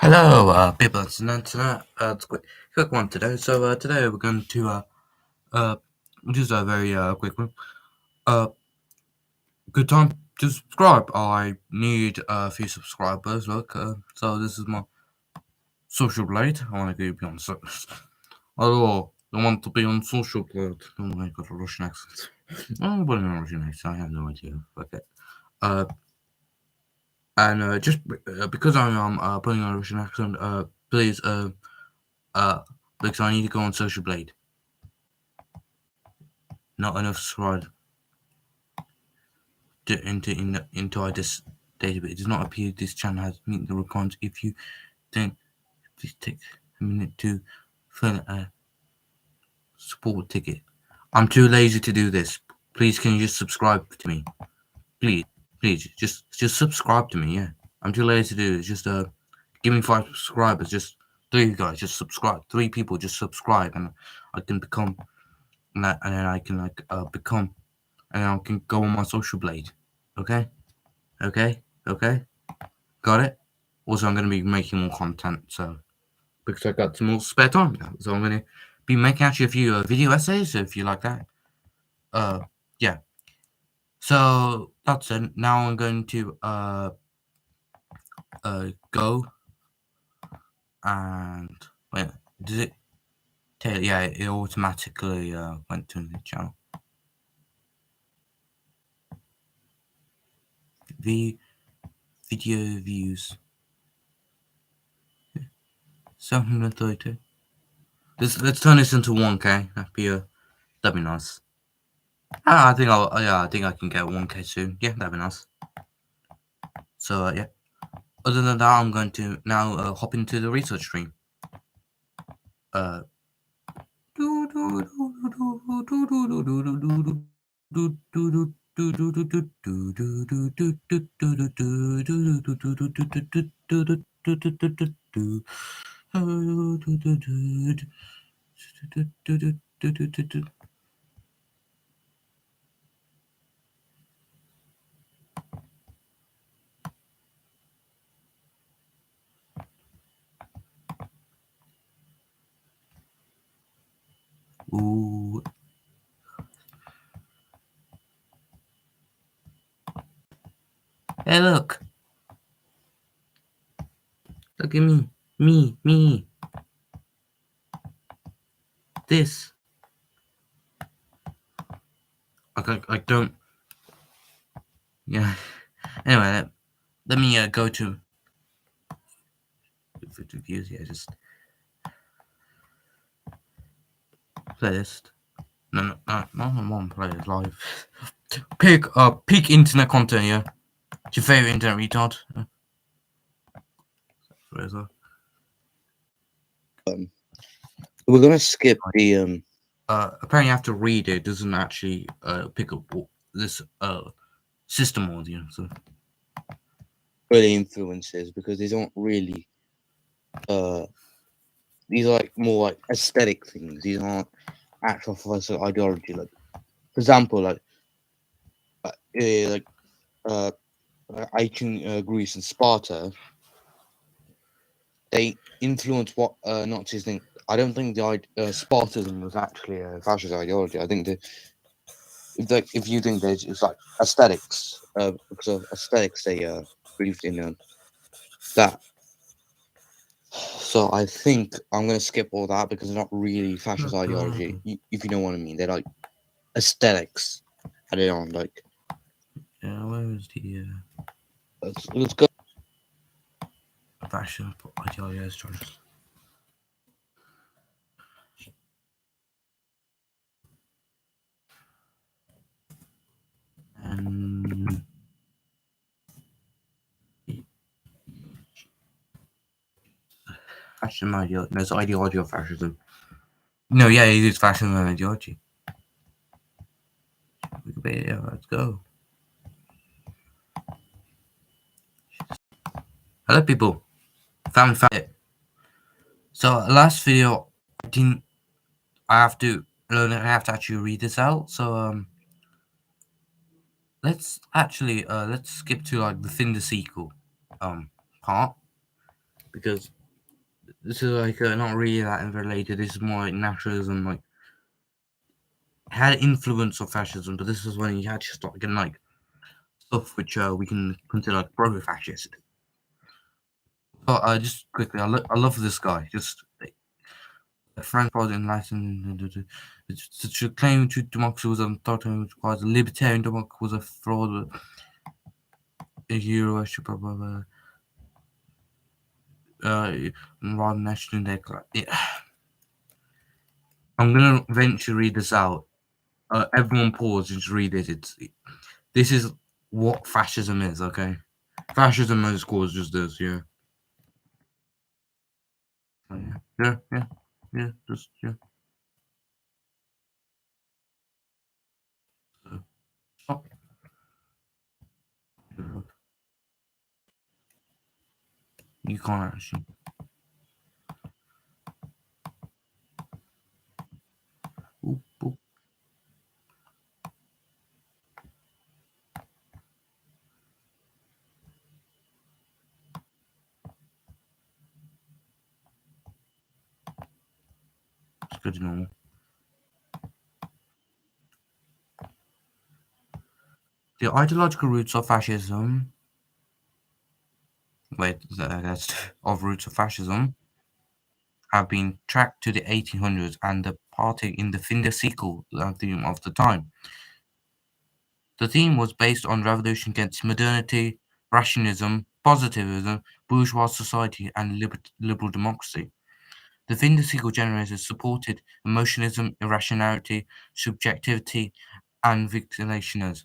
Hello, people on the internet. It's a quick one today. So, today we're going to uh, just a very quick one. Uh, Good time to subscribe. I need a few subscribers. Look, so this is my social blade. I want to be on Oh, I want to be on social blade. Oh, I got a Russian accent. Oh, what a Russian accent? I have no idea. Okay. Uh, and just because I'm putting on a Russian accent, please uh, because I need to go on social blade. Not enough subscribers into our this database. It does not appear this channel has meet the requirements. If you think, please take a minute to fill a support ticket. I'm too lazy to do this. Please, can you just subscribe to me? Please, please, just subscribe to me. Yeah, I'm too lazy to do this. Just give me 5 subscribers. Just 3 guys, just subscribe. 3 people, just subscribe, and I can become, and then I can become, and I can go on my social blade. Okay. Okay. Got it? Also, I'm going to be making more content, so because I got some more spare time now. So I'm going to be making actually a few video essays, if you like that. Yeah. So that's it. Now I'm going to go and wait. Did it? Yeah, it automatically went to the channel. The video views 732. Let's turn this into 1K. That'd be nice. I think I think I can get 1K soon. Yeah, that'd be nice. So yeah. Other than that, I'm going to now hop into the research stream. Ooh. Hey, look. Look at me. Me. This. I don't. Yeah. Anyway, let me go to views. Yeah, just playlist. No, not one playlist live. Peak internet content. Yeah. It's your favorite internet retard. We're gonna skip the Apparently, you have to read it. It doesn't actually pick up this system audio. So early influences because these aren't really these are like more like aesthetic things. These aren't actual philosophical ideology. Like for example, ancient Greece and Sparta, they influenced what Nazis think. I don't think the Spartism was actually a fascist ideology. I think if you think that it's like aesthetics, because of aesthetics, they believed in that. So I think I'm gonna skip all that because they're not really fascist ideology, if you know what I mean. They're like aesthetics added on. Like, yeah, where is the let's go. fashion ideology? And fashion ideology. No, it's ideology of fascism. No, yeah, it is fascism and ideology. Yeah, let's go. Hello, people. Found it. So last video, I didn't. I have to learn. I have to actually read this out. So let's skip to like the sequel part. because this is like not really that related. This is more like naturalism, like had influence of fascism, but this is when you had to start getting like stuff which we can consider like proto-fascist. So just quickly, I love this guy. Just Frank was in Latin. To claim to democracy was thought requires a libertarian democracy was a fraud. A hero worship, blah blah blah. Rather national declaration. Yeah. I'm gonna eventually read this out. Everyone pause and just read it. This is what fascism is, okay? Fascism is called just this, yeah. Oh, yeah, just yeah. So, stop. You can't actually. Oop, oop. It's good to know. The ideological roots of fascism. Wait, that's of roots of fascism have been tracked to the 1800s and the party in the Findersicle theme of the time. The theme was based on revolution against modernity, rationalism, positivism, bourgeois society, and liberal democracy. The Findersicle generators supported emotionalism, irrationality, subjectivity, and victimisation.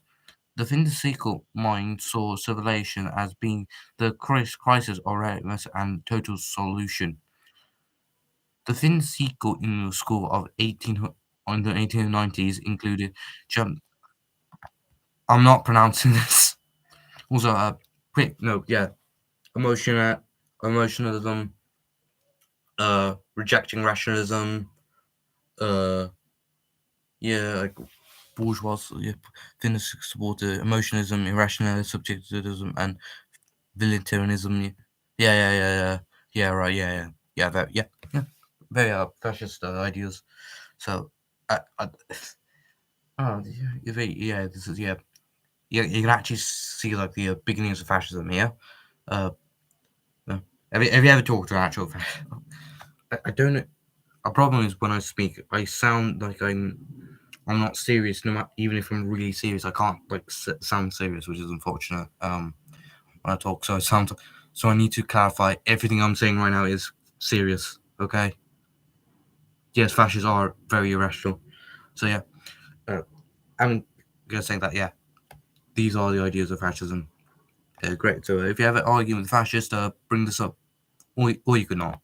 The Findersicle mind saw civilization as being the crisis of readiness and total solution. The Findersicle in the school of 1890s included German. I'm not pronouncing this. Also, quick note, yeah, emotionalism, rejecting rationalism, uh, yeah, like bourgeois, yeah, Finnish supporter, emotionalism, irrationality, subjectivism, and voluntarism. Yeah, right, yeah, very fascist ideas. So, I oh, yeah, this is yeah. You can actually see like the beginnings of fascism here. Uh, no. Have you ever talked to an actual fascist? I don't know. A problem is when I speak, I sound like I'm not serious. No matter, even if I'm really serious, I can't like sound serious, which is unfortunate. When I talk, so I sound so I need to clarify everything I'm saying right now is serious. Okay. Yes, fascists are very irrational. So yeah, uh, I'm gonna say that yeah, these are the ideas of fascism. Great. So if you have an argument with fascists, bring this up, or you could not.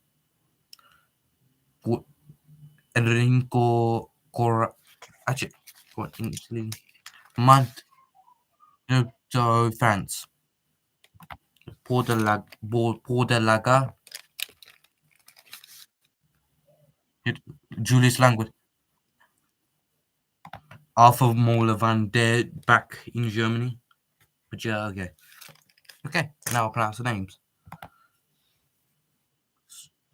Enrico Cor actually what in Italy? Mad no, France. Podelaga. Julius Language. Arthur Moller van der back in Germany. But yeah, okay. Okay, now I'll pronounce the names.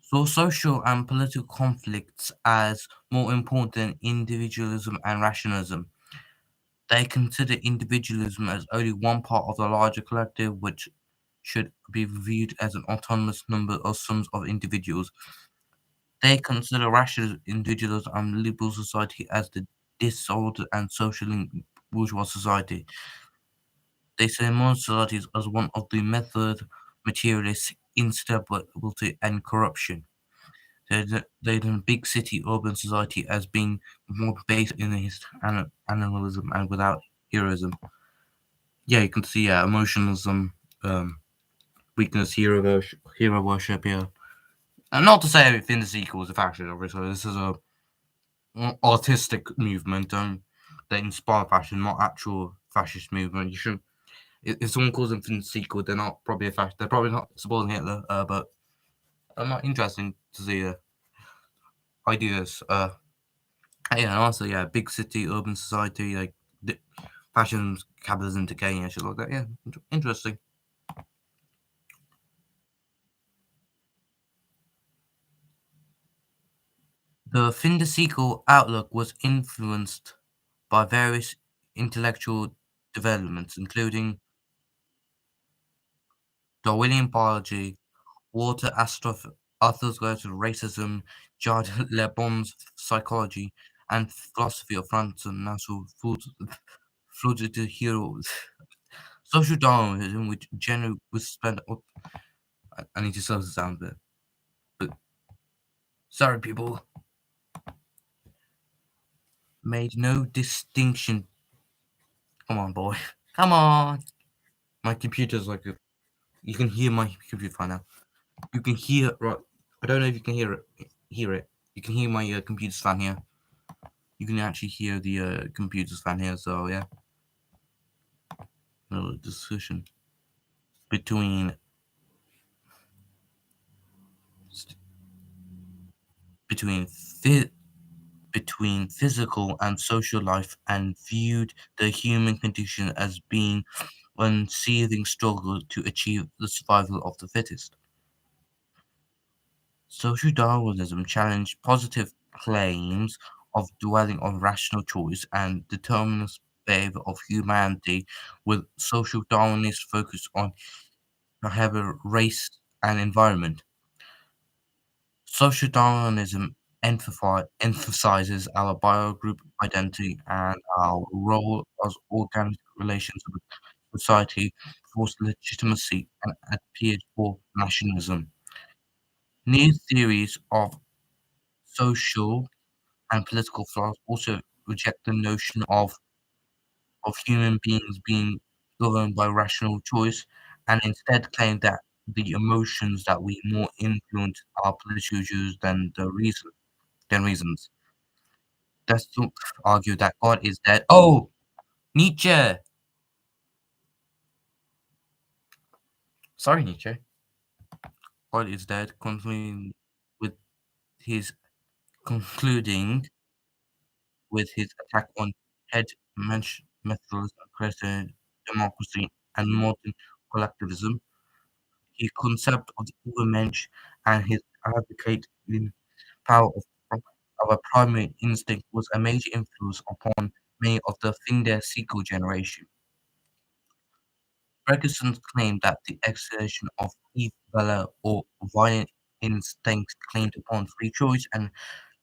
So social and political conflicts as more important than individualism and rationalism. They consider individualism as only one part of the larger collective, which should be viewed as an autonomous number of sums of individuals. They consider rational individualism and liberal society as the disordered and social in bourgeois society. They say modern societies as one of the method, materialist, instability, and corruption. They the big city urban society as being more based in his animalism and without heroism. Yeah, you can see emotionalism, weakness, hero worship. Yeah, and not to say everything is equal is a faction. Obviously, this is a artistic movement that inspire fashion, not actual fascist movement. You should. If someone calls them sequel, they're not probably a fascist. They're probably not supporting Hitler. But I'm not interesting to see ideas. Yeah, and also yeah, big city, urban society, like fashion, capitalism decaying and shit like that. Yeah, interesting. The Findasical outlook was influenced by various intellectual developments, including Darwinian biology, Walter Arthur's racism, Jacques Le Bon's psychology, and philosophy of transnational fluid heroes. Social Darwinism, which generally was spent. Oh, I need to slow this down a bit. But sorry, people. Made no distinction. Come on, boy. Come on. My computer's like a. You can hear my computer fine now. You can hear right. I don't know if you can hear it. Hear it. You can hear my computer's fan here. You can actually hear the computer's fan here. So yeah, no discussion between between phy- between physical and social life, and viewed the human condition as being one seething struggle to achieve the survival of the fittest. Social Darwinism challenged positive claims of dwelling on rational choice and determinist behavior of humanity, with social Darwinists focus on behavior, race, and environment. Social Darwinism emphasizes our biogroup identity and our role as organic relations with society for legitimacy and appeared for nationalism. New theories of social and political thought also reject the notion of human beings being governed by rational choice and instead claim that the emotions that we more influence our political views than reasons. Descartes argued that God is dead. Oh, Nietzsche. Sorry, Nietzsche. God is dead. Concluding with his concluding with his attack on head methods, Christian democracy, and modern collectivism. His concept of the Übermensch and his advocate in power of a primary instinct was a major influence upon many of the Finde-Sequel generation. Ferguson claimed that the exertion of evil or violent instincts claimed upon free choice and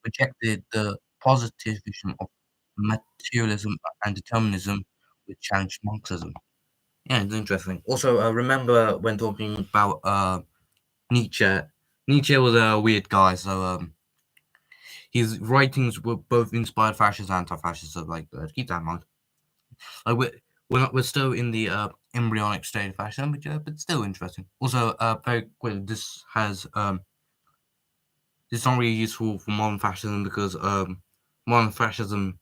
rejected the positive vision of materialism and determinism, which challenged Marxism. Yeah, it's interesting. Also, remember when talking about Nietzsche? Nietzsche was a weird guy, so his writings were both inspired fascists and anti-fascists. So, like, keep that in mind. Like, we're still in the embryonic state of fascism, but still interesting. Also, very quick, this is not really useful for modern fascism because modern fascism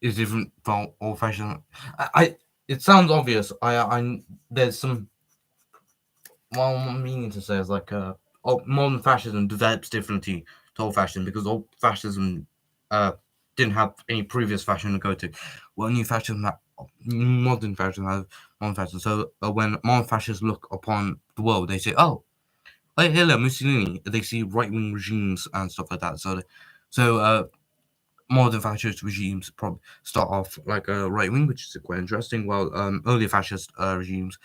is different from old fascism. I it sounds obvious. I there's some what I'm meaning to say is like modern fascism develops differently to old fascism because old fascism uh didn't have any previous fascism to go to. Well, new fascism modern fascism has modern fascism. So when modern fascists look upon the world, they say, "Oh, hey, hello, Mussolini." They see right wing regimes and stuff like that. So modern fascist regimes probably start off like a right wing, which is quite interesting. While earlier fascist regimes,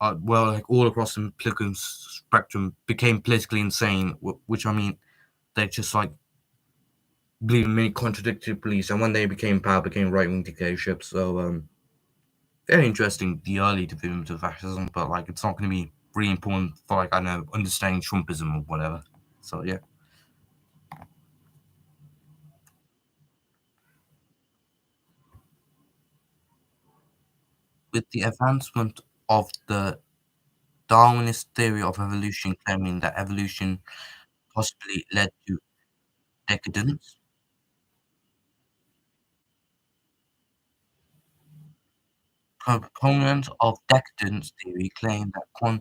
well, like all across the political spectrum, became politically insane. Which I mean, they just like believe in many contradictory beliefs, and when they became power, became right wing dictatorships. So very interesting the early development of fascism, but like it's not going to be really important for like I don't know understanding Trumpism or whatever. So yeah. With the advancement of the Darwinist theory of evolution claiming that evolution possibly led to decadence, proponents of decadence theory claim that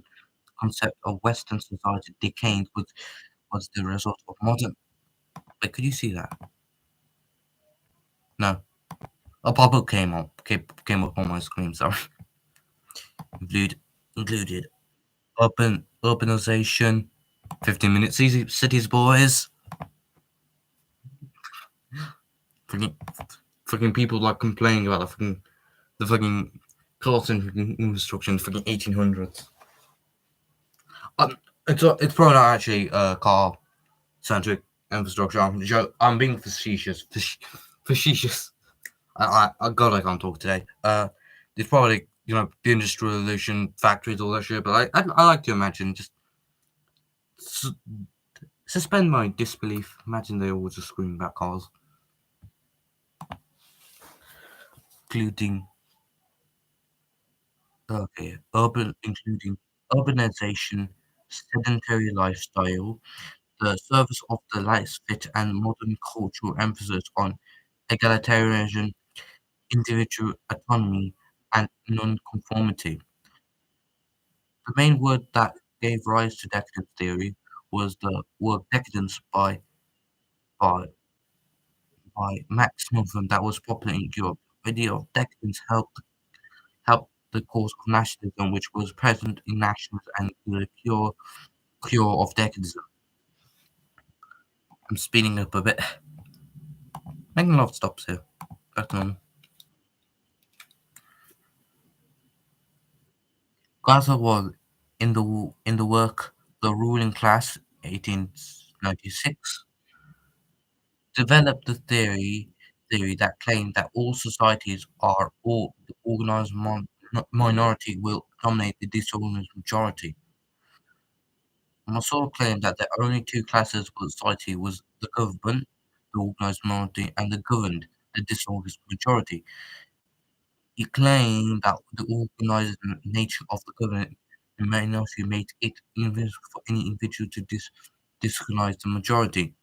concept of Western society decaying was the result of modern. Wait, could you see that? No, a bubble came up on my screen. Sorry, included urbanization, 15 minutes easy cities boys. fucking, fucking people like complaining about the fucking cost and fucking infrastructure in the fucking 1800s. It's probably not actually car centric infrastructure. I'm being facetious. Facetious. God, I can't talk today. It's probably the industrial revolution, factories, all that shit. But I like to imagine just su- suspend my disbelief. Imagine they all just screaming about cars, including including urbanization, sedentary lifestyle, the service of the lights fit, and modern cultural emphasis on egalitarianism, individual autonomy, and nonconformity. The main word that gave rise to decadence theory was the word decadence by by Max Movement that was popular in Europe. The idea of decadence helped the cause of nationalism, which was present in nations and the cure of decadism. I'm speeding up a bit, making a lot of stops here. Back to normal. Gaza was in the work The Ruling Class, 1896, developed the theory that claimed that all societies are or the organized minority will dominate the disorganized majority. Maslow claimed that the only two classes of society was the government, the organized minority, and the governed, the disorganized majority. He claimed that the organized nature of the government minority made it impossible for any individual to disorganize the majority.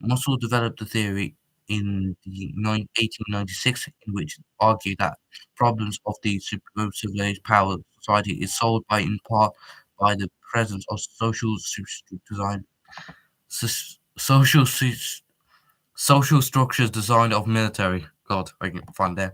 Muscle developed the theory in the 1896, in which it argued that problems of the supercivilized power society is solved by in part by the presence of design, social social structures designed of military. God, I can find that.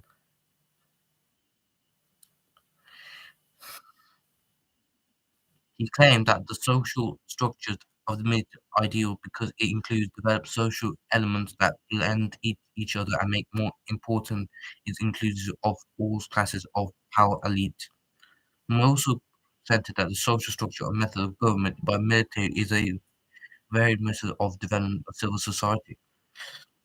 He claimed that the social structures of the myth are ideal because it includes developed social elements that blend each other and make more important is inclusive of all classes of power elite. He also presented that the social structure or method of government by military is a varied method of development of civil society.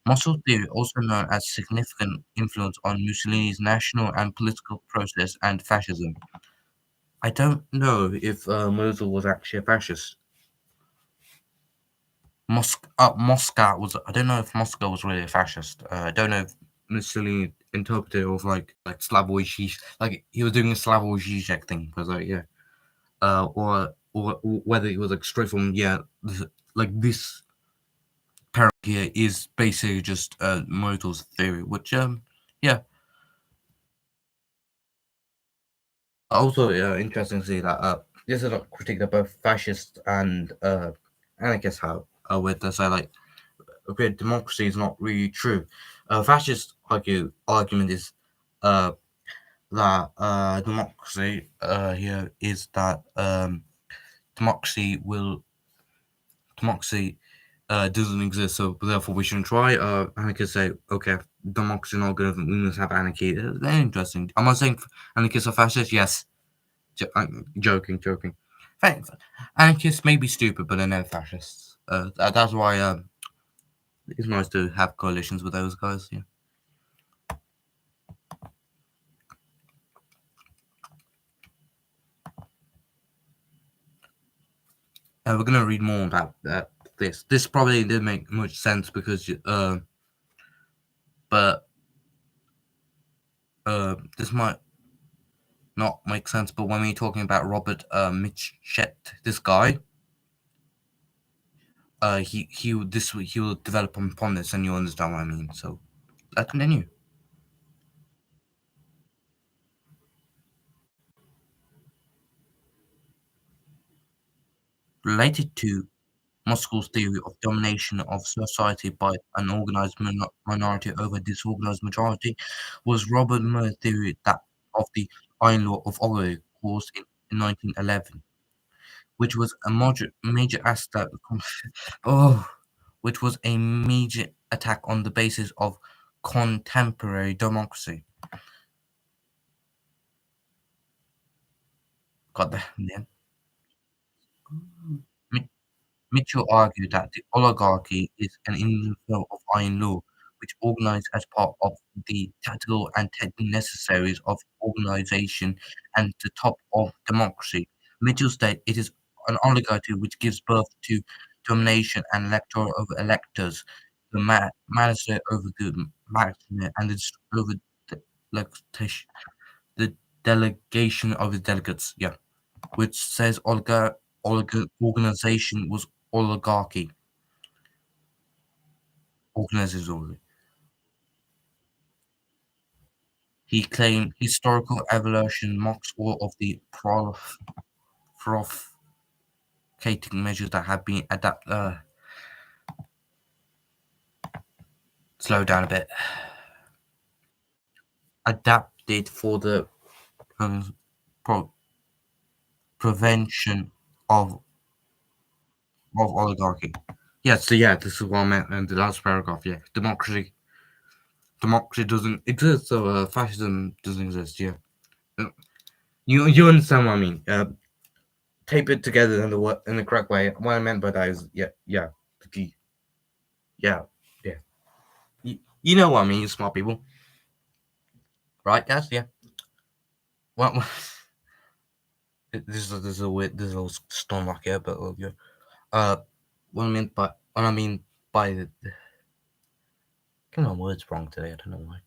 Muscle theory, also known as significant influence on Mussolini's national and political process and fascism. I don't know if Mosul was actually a fascist. Moscow was. I don't know if Moscow was really a fascist. I don't know if Mussolini interpreted it of like Slavoj Žižek, like he was doing a Slavoj Žižek thing, because like yeah, or whether it was like straight from like this parent here is basically just Mosul's theory, which yeah. Also, interesting to see that there's a lot of critique that both fascist and I guess how with the say like okay, democracy is not really true. Fascist argument is uh, that democracy here is that democracy will democracy doesn't exist, so therefore we shouldn't try. Anarchists say, okay, democracy is not good, we must have anarchy. Very interesting. Am I saying anarchists are fascist? Yes. I'm joking. Thanks. Anarchists may be stupid, but they're never fascists. That's why it's nice to have coalitions with those guys. Yeah. We're gonna read more about that. This probably didn't make much sense because, but this might not make sense. But when we're talking about Robert Mitchett, this guy, he will develop upon this, and you'll understand what I mean. So let's continue. Related to Moscow's theory of domination of society by an organized minority over disorganized majority was Robert Muir's theory that of the Iron Law of Oleg caused in 1911, which was a major aspect. Oh, which was a major attack on the basis of contemporary democracy. Got that? Yeah. Mitchell argued that the oligarchy is an inversion of iron law, which organized as part of the tactical and technical necessaries of organization and the top of democracy. Mitchell stated it is an oligarchy which gives birth to domination and electoral over electors, the magistrate over the magistrate, and over the electation, the delegation of the delegates. Yeah, which says organization was oligarchy. Organization. He claimed historical evolution mocks all of the provocating measures that have been slow down a bit, adapted for the um, pro- prevention of oligarchy. Yeah, so yeah, this is what I meant in the last paragraph. Yeah, democracy doesn't exist, so fascism doesn't exist. Yeah, Uh, you understand what I mean? Tape it together in the correct way. What I meant by that is the key. Yeah, yeah. You know what I mean, you smart people, right, guys? Yeah. Well, this is a weird, this is a little stone rock here, but yeah. Uh, what I mean by getting my words wrong today. I don't know why.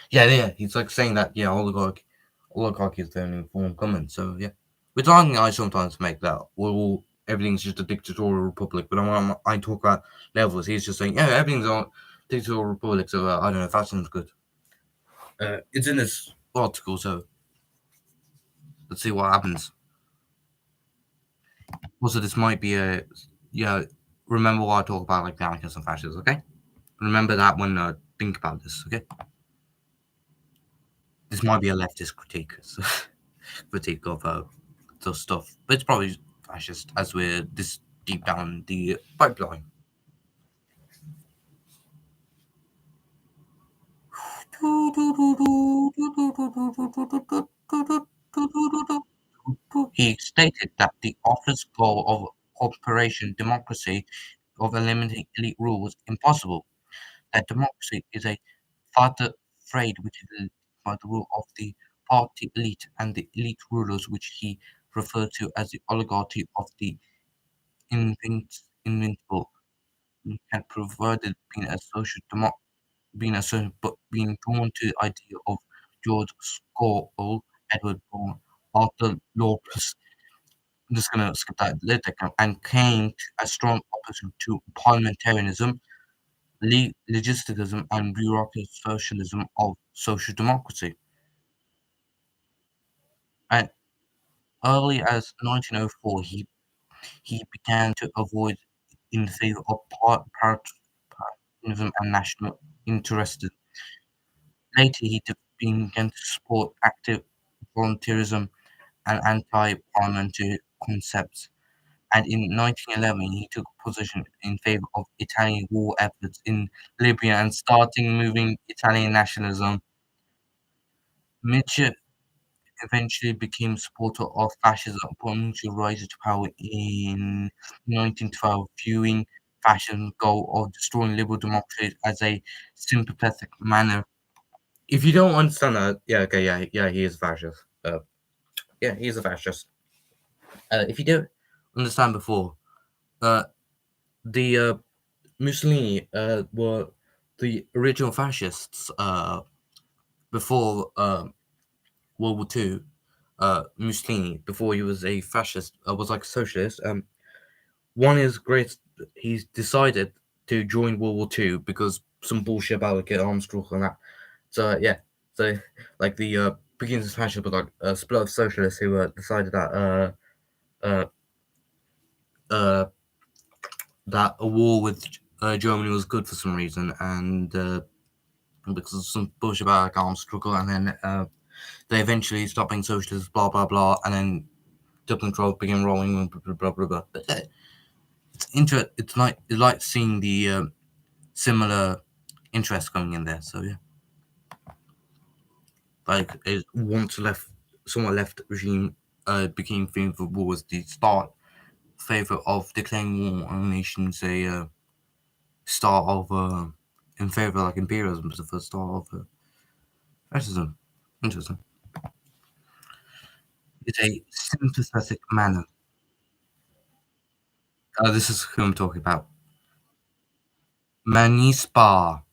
Yeah. He's like saying that oligarchy is the only form of government. So yeah, which I sometimes make that everything's just a dictatorial republic. But when I talk about levels, he's just saying everything's a dictatorial republic. So I don't know. Fascism's good. It's in this article, so let's see what happens. Also, this might be a yeah. Remember what I talk about, like the anarchists and fascists. Okay, remember that when think about this. Okay, this might be a leftist critique. So critique of the stuff, but it's probably fascist as we're this deep down the pipeline. He stated that the office goal of cooperation democracy of eliminating elite rule was impossible, that democracy is a further frayed which is led by the rule of the party elite and the elite rulers which he referred to as the oligarchy of the invincible had provided being a social but being drawn to the idea of George Scoville, Edward Bourne, Arthur Lawless. I'm just gonna skip that later and came to a strong opposition to parliamentarism, logisticism, and bureaucratic socialism of social democracy. And early as 1904, he began to avoid in favor of partisanism and national interest. Later, he began to support active volunteerism and anti-parliamentary concepts, and in 1911 he took a position in favor of Italian war efforts in Libya and starting moving Italian nationalism. Mitchell eventually became a supporter of fascism upon Mitchell's rise to power in 1912, viewing fascism's goal of destroying liberal democracy as a sympathetic manner. If you don't understand that, he is a fascist. Yeah, he is a fascist. If you don't understand before, uh, the Mussolini were the original fascists before World War Two. Mussolini, before he was a fascist, was like a socialist. One is great. He's decided to join World War Two because some bullshit about like arms struggle and that. So yeah, so like the beginnings of fascism, but like a split of socialists who decided uh, uh, that a war with Germany was good for some reason, and because of some bullshit about like arms struggle, and then they eventually stopped being socialists, blah blah blah, and then up control, begin rolling, blah blah blah. Blah. But it's like seeing the similar interests coming in there. So yeah, like it once somewhat left regime became famed for war was the start favor of declaring war on nations. A start of in favor of like imperialism was the first start of fascism. Interesting. It's a sympathetic manner. This is who I'm talking about. Manispa.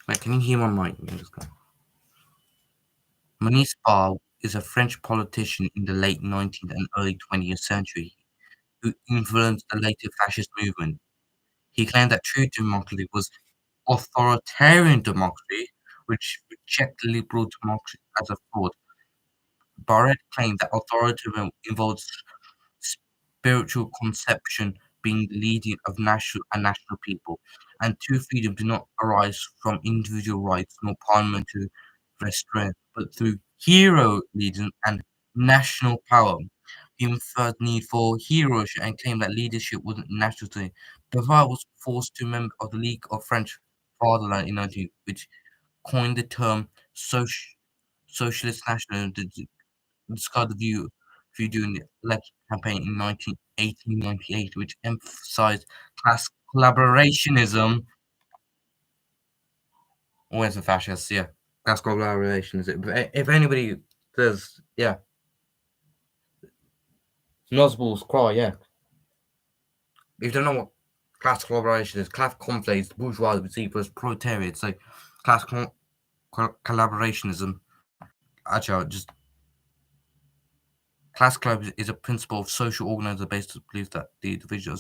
Wait, can you hear my mic? Let me just go. Manispa is a French politician in the late 19th and early 20th century who influenced the later fascist movement. He claimed that true democracy was authoritarian democracy, which rejected liberal democracy as a fraud. Barrett claimed that authoritarianism involves spiritual conception being the leading of national people, and true freedom do not arise from individual rights nor parliamentary restraint, but through hero leading and national power. He emphasized the need for heroship and claimed that leadership wasn't a national thing. Bavaria was forced to member of the League of French Fatherland in 19, which coined the term socialist nationalism to describe the view during the election campaign in 1898, which emphasized class collaborationism. Where's the fascists? Yeah, class collaboration is it? But if anybody says, yeah, Nosballs cry, yeah. If you don't know what class collaboration is, class conflates bourgeoisie versus proletariat. It's like class collaborationism. Actually, just class collaboration is a principle of social organizer based on the belief that the individual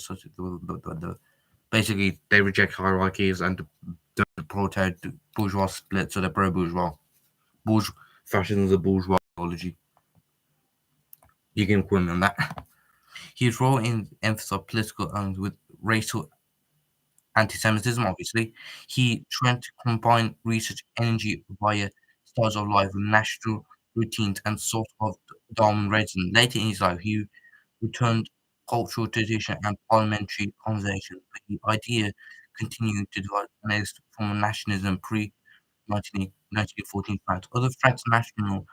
basically they reject hierarchies and the proletariat bourgeois split, so they're pro-bourgeois. Fascism is a bourgeois ideology. You can quote me on that. His role in emphasized political and with racial anti-Semitism, obviously. He tried to combine research energy via styles of life, national routines, and sort of Darwin reason. Later in his life, he returned cultural tradition and parliamentary conversation, but the idea continued to develop from a nationalism pre-1914 France. Other French national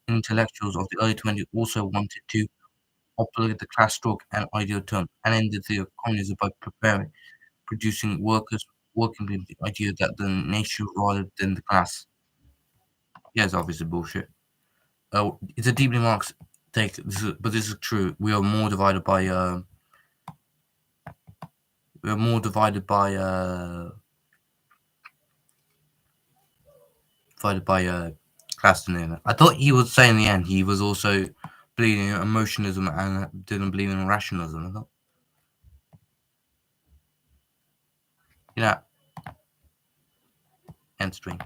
intellectuals of the early 20s also wanted to obsolete the class struggle and ideal term and ended the communism by producing working with the idea that the nation rather than the class. Yeah, it's obviously bullshit. It's a deeply Marxist take, but this is true. We are more divided by class than anything. I thought he would say in the end he was also believing in emotionalism and didn't believe in rationalism. I thought, you know, end stream.